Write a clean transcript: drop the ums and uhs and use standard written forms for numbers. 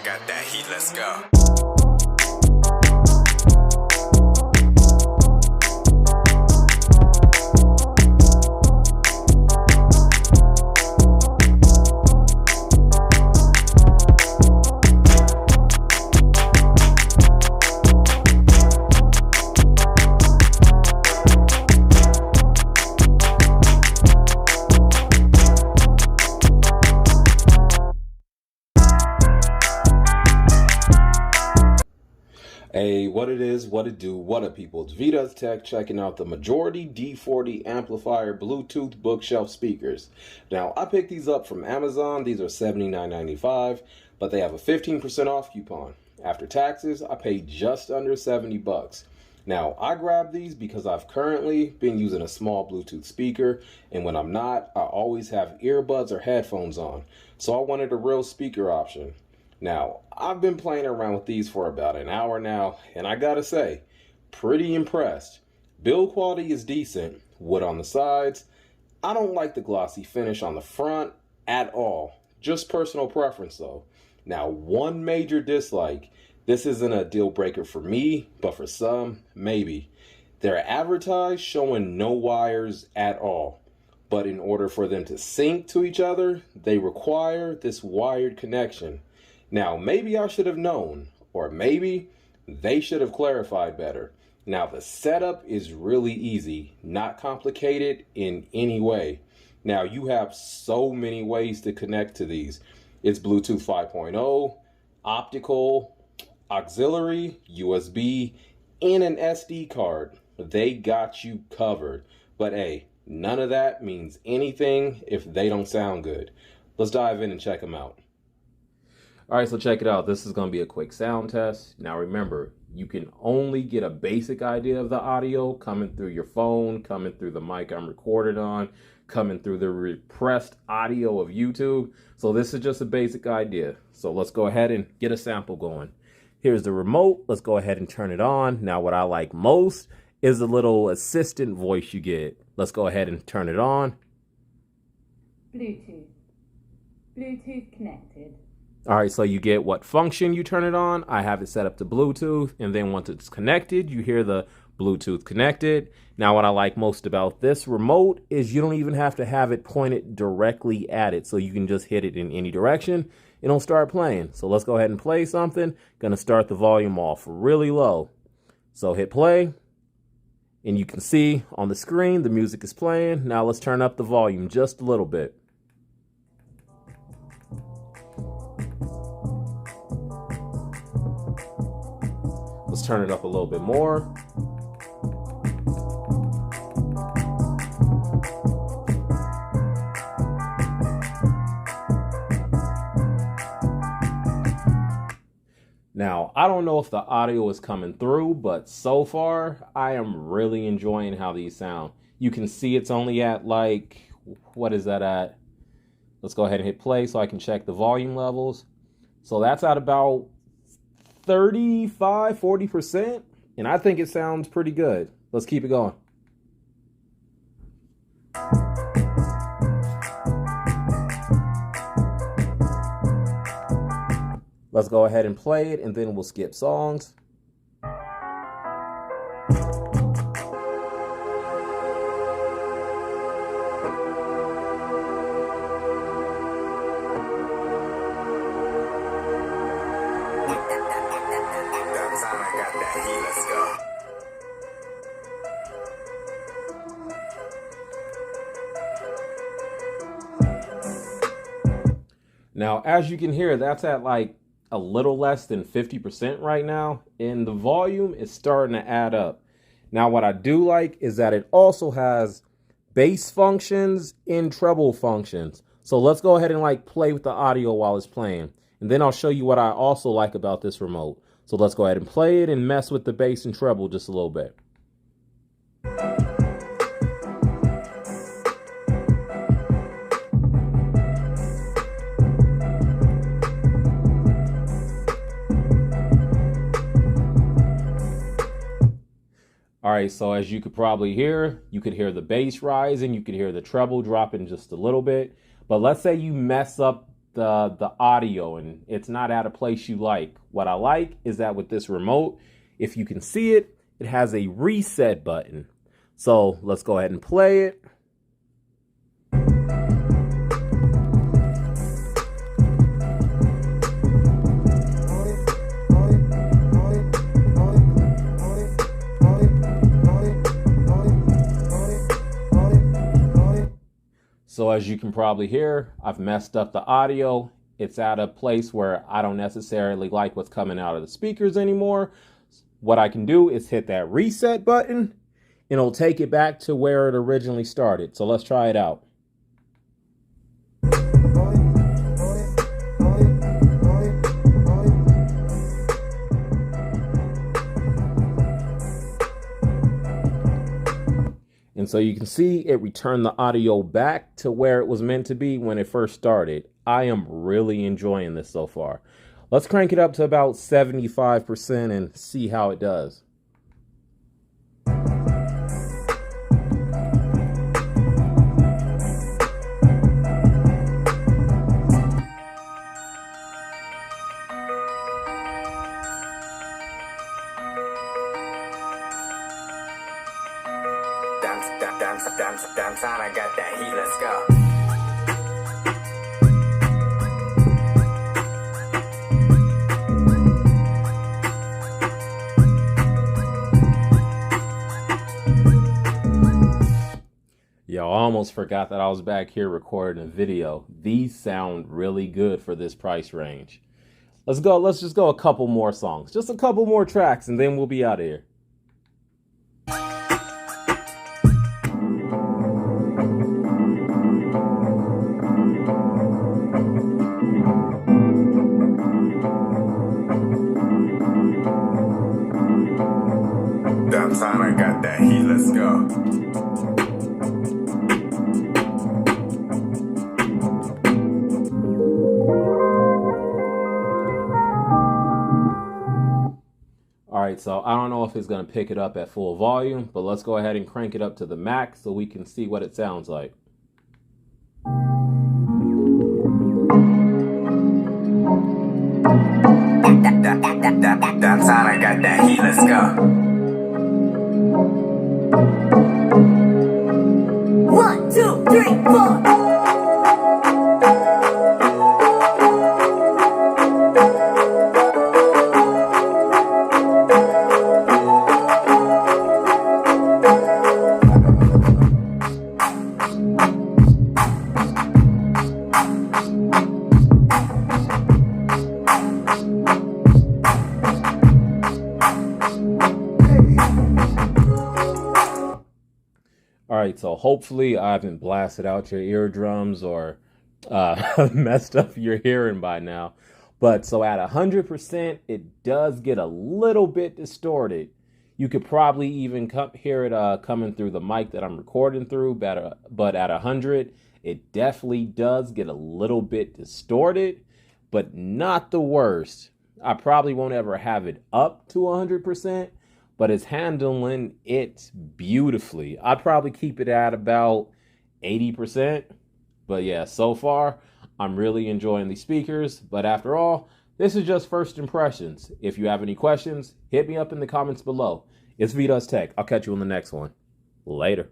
got that heat, let's go. Hey, what it is, what it do, what up people, it's vdoestech checking out the Majority D40 Amplifier Bluetooth bookshelf speakers. Now, I picked these up from Amazon. These are $79.95, but they have a 15% off coupon. After taxes, I paid just under 70 bucks. Now, I grabbed these because I've currently been using a small Bluetooth speaker, and when I'm not, I always have earbuds or headphones on. So I wanted a real speaker option. Now, I've been playing around with these for about an hour now, and I gotta say, pretty impressed. Build quality is decent, wood on the sides. I don't like the glossy finish on the front at all. Just personal preference though. Now, one major dislike. This isn't a deal breaker for me, but for some, maybe. They're advertised showing no wires at all. But in order for them to sync to each other, they require this wired connection. Now, maybe I should have known, or maybe they should have clarified better. Now, the setup is really easy, not complicated in any way. Now, you have so many ways to connect to these. It's Bluetooth 5.0, optical, auxiliary, USB, and an SD card. They got you covered. But hey, none of that means anything if they don't sound good. Let's dive in and check them out. All right, so check it out. This is going to be a quick sound test. Now remember, you can only get a basic idea of the audio coming through your phone, coming through the mic I'm recorded on, coming through the repressed audio of YouTube. So this is just a basic idea. So let's go ahead and get a sample going. Here's the remote. Let's go ahead and turn it on. Now what I like most is the little assistant voice you get. Let's go ahead and turn it on. Bluetooth. Bluetooth connected. All right, so you get what function you turn it on. I have it set up to Bluetooth, and then once it's connected, you hear the Bluetooth connected. Now, what I like most about this remote is you don't even have to have it pointed directly at it, so you can just hit it in any direction. It'll start playing. So let's go ahead and play something. Gonna start the volume off really low. So hit play, and you can see on the screen the music is playing. Now let's turn up the volume just a little bit. Let's turn it up a little bit more. Now, I don't know if the audio is coming through, but so far, I am really enjoying how these sound. You can see it's only at like, what is that at? Let's go ahead and hit play so I can check the volume levels. So that's at about 35–40%, and I think it sounds pretty good. Let's keep it going. Let's go ahead and play it, and then we'll skip songs. Now, as you can hear, that's at like a little less than 50% right now, and the volume is starting to add up. Now, what I do like is that it also has bass functions and treble functions. So let's go ahead and like play with the audio while it's playing, and then I'll show you what I also like about this remote. So let's go ahead and play it and mess with the bass and treble just a little bit. All right, so as you could probably hear, you could hear the bass rising, you could hear the treble dropping just a little bit. But let's say you mess up the audio and it's not at a place you like. What I like is that with this remote, if you can see it, it has a reset button. So let's go ahead and play it. So as you can probably hear, I've messed up the audio. It's at a place where I don't necessarily like what's coming out of the speakers anymore. What I can do is hit that reset button and it'll take it back to where it originally started. So let's try it out. And so you can see it returned the audio back to where it was meant to be when it first started. I am really enjoying this so far. Let's crank it up to about 75% and see how it does. Dance on, I got that heat, let's go. Yo, I almost forgot that I was back here recording a video. These sound really good for this price range. Let's just go a couple more songs. Just a couple more tracks and then we'll be out of here. Downtown, I got that heat, let's go. All right, so I don't know if it's going to pick it up at full volume, but let's go ahead and crank it up to the max so we can see what it sounds like. Downtown, I got that heat, let's go. 1, 2, 3, 4. All right, so hopefully I haven't blasted out your eardrums or messed up your hearing by now. But so at 100%, it does get a little bit distorted. You could probably even hear it coming through the mic that I'm recording through, but at 100, it definitely does get a little bit distorted, but not the worst. I probably won't ever have it up to 100%. But it's handling it beautifully. I'd probably keep it at about 80%. But yeah, so far, I'm really enjoying these speakers. But after all, this is just first impressions. If you have any questions, hit me up in the comments below. It's vdoestech. I'll catch you on the next one. Later.